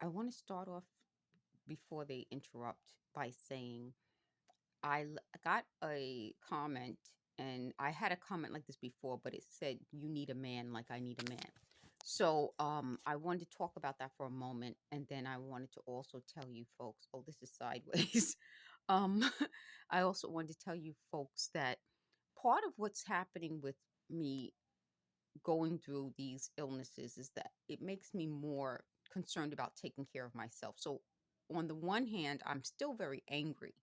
I want to start off before they interrupt by saying got a comment, and I had a comment like this before, but it said, "You need a man like I need a man." So I wanted to talk about that for a moment, and then I wanted to also tell you folks, oh, this is sideways. um, I also wanted to tell you folks that part of what's happening with me going through these illnesses is that it makes me more concerned about taking care of myself. So, on the one hand, I'm still very angry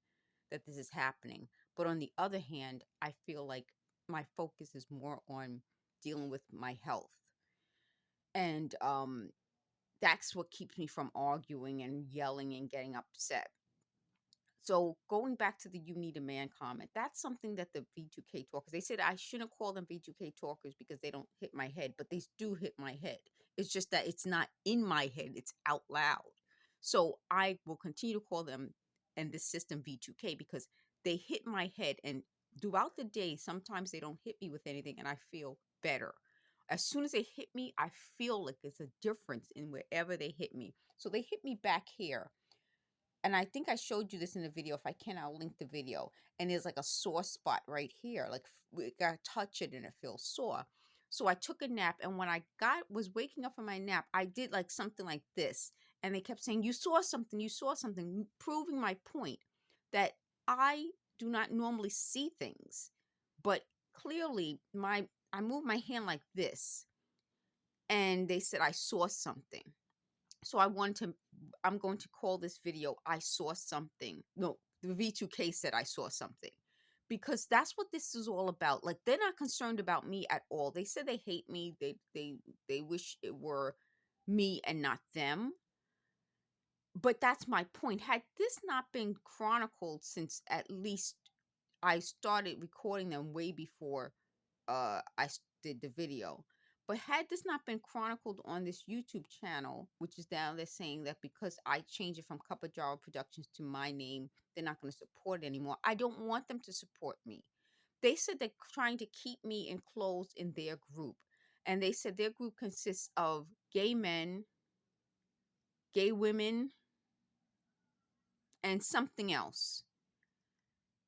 that this is happening. But on the other hand, I feel like my focus is more on dealing with my health. And that's what keeps me from arguing and yelling and getting upset. So going back to the "you need a man" comment, that's something that the V2K talkers, they said I shouldn't call them V2K talkers because they don't hit my head, but they do hit my head. It's just that it's not in my head, it's out loud. So I will continue to call them and this system V2K because they hit my head, and throughout the day, sometimes they don't hit me with anything and I feel better. As soon as they hit me, I feel like there's a difference in wherever they hit me. So they hit me back here, and I think I showed you this in the video. If I can, I'll link the video. And there's like a sore spot right here. Like we gotta touch it and it feels sore. So I took a nap, and when I was waking up from my nap, I did like something like this. And they kept saying, you saw something, proving my point that I do not normally see things. But clearly I moved my hand like this, and they said I saw something. So I'm going to call this video "I Saw Something." No, the V2K said I saw something. Because that's what this is all about. Like, they're not concerned about me at all. They said they hate me. They wish it were me and not them. But that's my point. Had this not been chronicled since at least I started recording them way before did the video. But had this not been chronicled on this YouTube channel, which is down there saying that because I changed it from Cup Jar Productions to my name, they're not going to support it anymore. I don't want them to support me. They said they're trying to keep me enclosed in their group. And they said their group consists of gay men, gay women, and something else.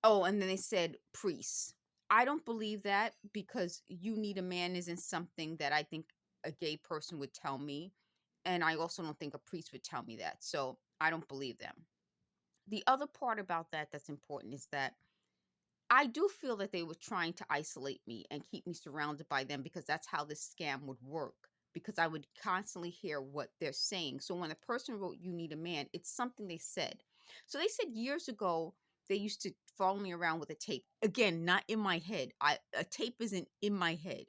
Oh, and then they said priests. I don't believe that because "you need a man" isn't something that I think a gay person would tell me. And I also don't think a priest would tell me that. So I don't believe them. The other part about that that's important is that I do feel that they were trying to isolate me and keep me surrounded by them because that's how this scam would work. Because I would constantly hear what they're saying. So when a person wrote "you need a man," it's something they said. So they said years ago they used to follow me around with a tape. Again, not in my head. A tape isn't in my head.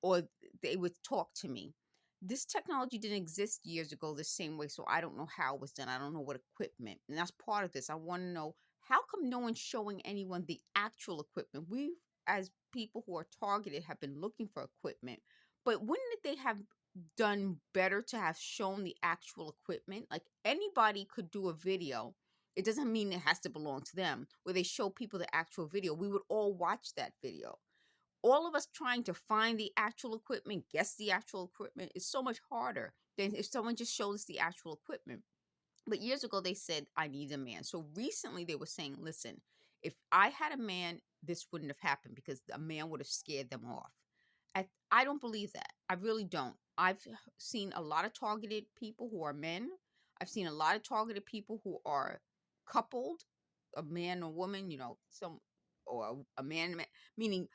Or they would talk to me. This technology didn't exist years ago the same way, so I don't know how it was done. I don't know what equipment. And that's part of this. I want to know, how come no one's showing anyone the actual equipment? We, as people who are targeted, have been looking for equipment. But wouldn't they have done better to have shown the actual equipment? Like, anybody could do a video. It doesn't mean it has to belong to them. Where they show people the actual video, we would all watch that video. All of us trying to find the actual equipment, guess the actual equipment, is so much harder than if someone just showed us the actual equipment. But years ago, they said, I need a man. So recently, they were saying, listen, if I had a man, this wouldn't have happened because a man would have scared them off. I don't believe that. I really don't. I've seen a lot of targeted people who are men. I've seen a lot of targeted people who are coupled, a man or woman, or a man, meaning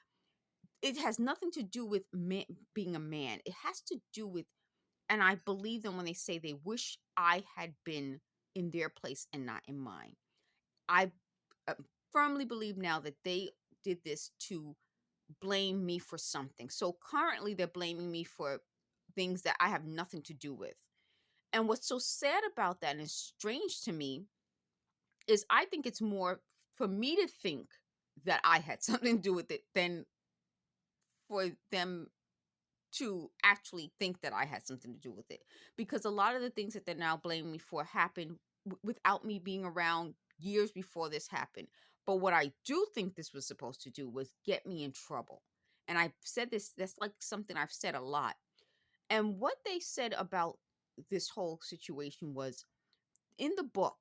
it has nothing to do with being a man. It has to do with, and I believe them when they say they wish I had been in their place and not in mine. I uh, firmly believe now that they did this to blame me for something. So currently they're blaming me for things that I have nothing to do with. And what's so sad about that and strange to me is I think it's more for me to think that I had something to do with it than for them to actually think that I had something to do with it. Because a lot of the things that they're now blaming me for happened without me being around years before this happened. But what I do think this was supposed to do was get me in trouble. And I've said this, that's like something I've said a lot. And what they said about this whole situation was in the book.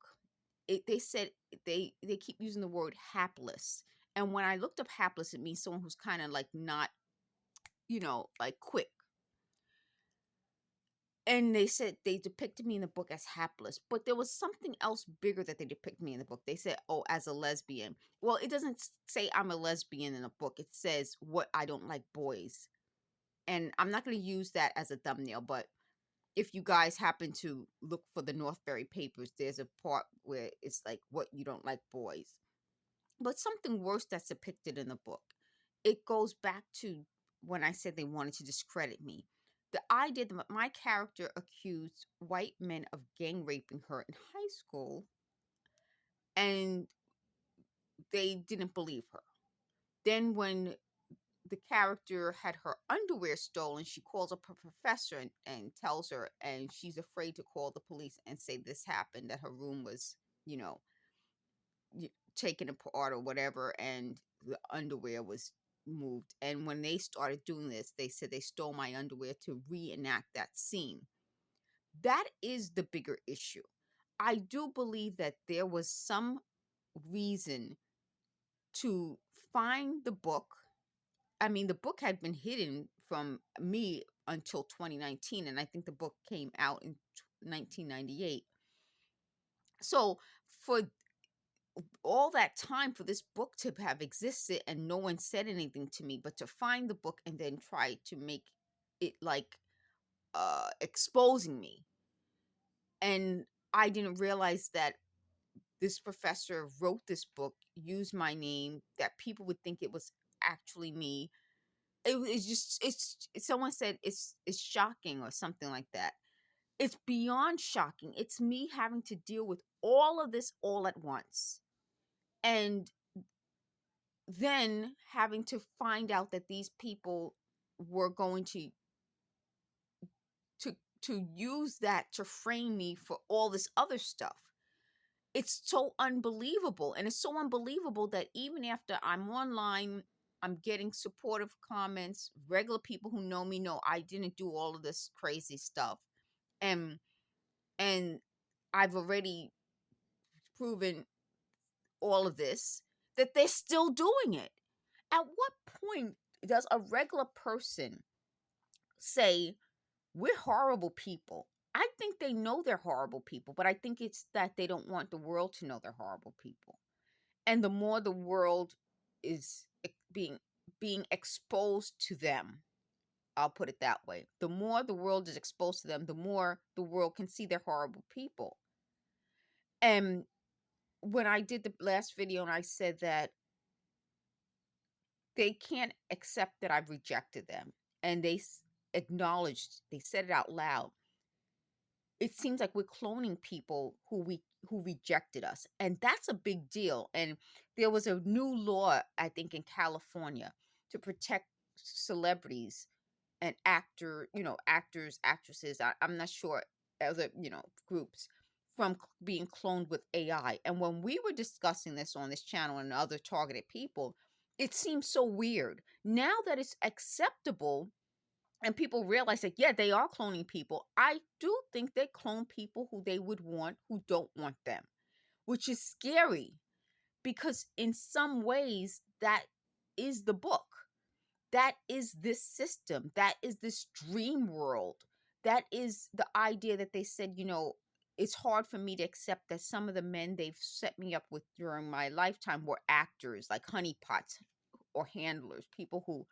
They said they keep using the word hapless, and when I looked up hapless, it means someone who's kind of like not, like quick. And they said they depicted me in the book as hapless, but there was something else bigger that they depicted me in the book. They said, "Oh, as a lesbian." Well, it doesn't say I'm a lesbian in the book. It says what I don't like boys, and I'm not going to use that as a thumbnail. But if you guys happen to look for the Northbury Papers, there's a part where it's like what you don't like boys. But something worse that's depicted in the book. It goes back to when I said they wanted to discredit me. The idea that my character accused white men of gang raping her in high school, and they didn't believe her. Then when the character had her underwear stolen, she calls up her professor and tells her, and she's afraid to call the police and say this happened, that her room was, you know, taken apart or whatever, and the underwear was moved. And when they started doing this, they said they stole my underwear to reenact that scene. That is the bigger issue. I do believe that there was some reason to find the book. I mean, the book had been hidden from me until 2019, and I think the book came out in 1998. So, for all that time for this book to have existed and no one said anything to me, but to find the book and then try to make it like exposing me. And I didn't realize that this professor wrote this book, used my name, that people would think it was actually me. It's just someone said it's shocking or something like that. It's beyond shocking. It's me having to deal with all of this all at once. And then having to find out that these people were going to to use that to frame me for all this other stuff. It's so unbelievable, and it's so unbelievable that even after I'm online, I'm getting supportive comments. Regular people who know me know I didn't do all of this crazy stuff, and and I've already proven all of this, that they're still doing it. At what point does a regular person say, we're horrible people? I think they know they're horrible people, but I think it's that they don't want the world to know they're horrible people. And the more the world is being exposed to them, I'll put it that way. The more the world is exposed to them, the more the world can see they're horrible people. And when I did the last video and I said that they can't accept that I've rejected them, and they acknowledged, they said it out loud. It seems like we're cloning people who rejected us, and that's a big deal. And there was a new law, I think, in California to protect celebrities and actors, actresses. I'm not sure, other groups, from being cloned with AI. And when we were discussing this on this channel and other targeted people, it seems so weird now that it's acceptable and people realize that, yeah, they are cloning people. I do think they clone people who they would want, who don't want them, which is scary, because in some ways that is the book. That is this system. That is this dream world. That is the idea that they said, it's hard for me to accept that some of the men they've set me up with during my lifetime were actors, like honeypots or handlers, people who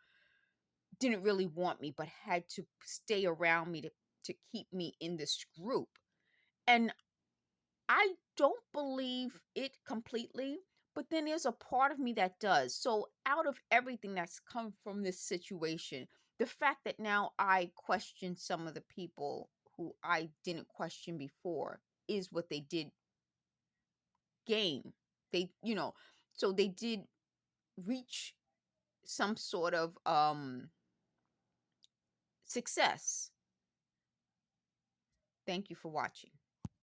didn't really want me but had to stay around me to keep me in this group. And I don't believe it completely, but then there's a part of me that does. So out of everything that's come from this situation, the fact that now I question some of the people who I didn't question before is what they did gain. So they did reach some sort of success. Thank you for watching.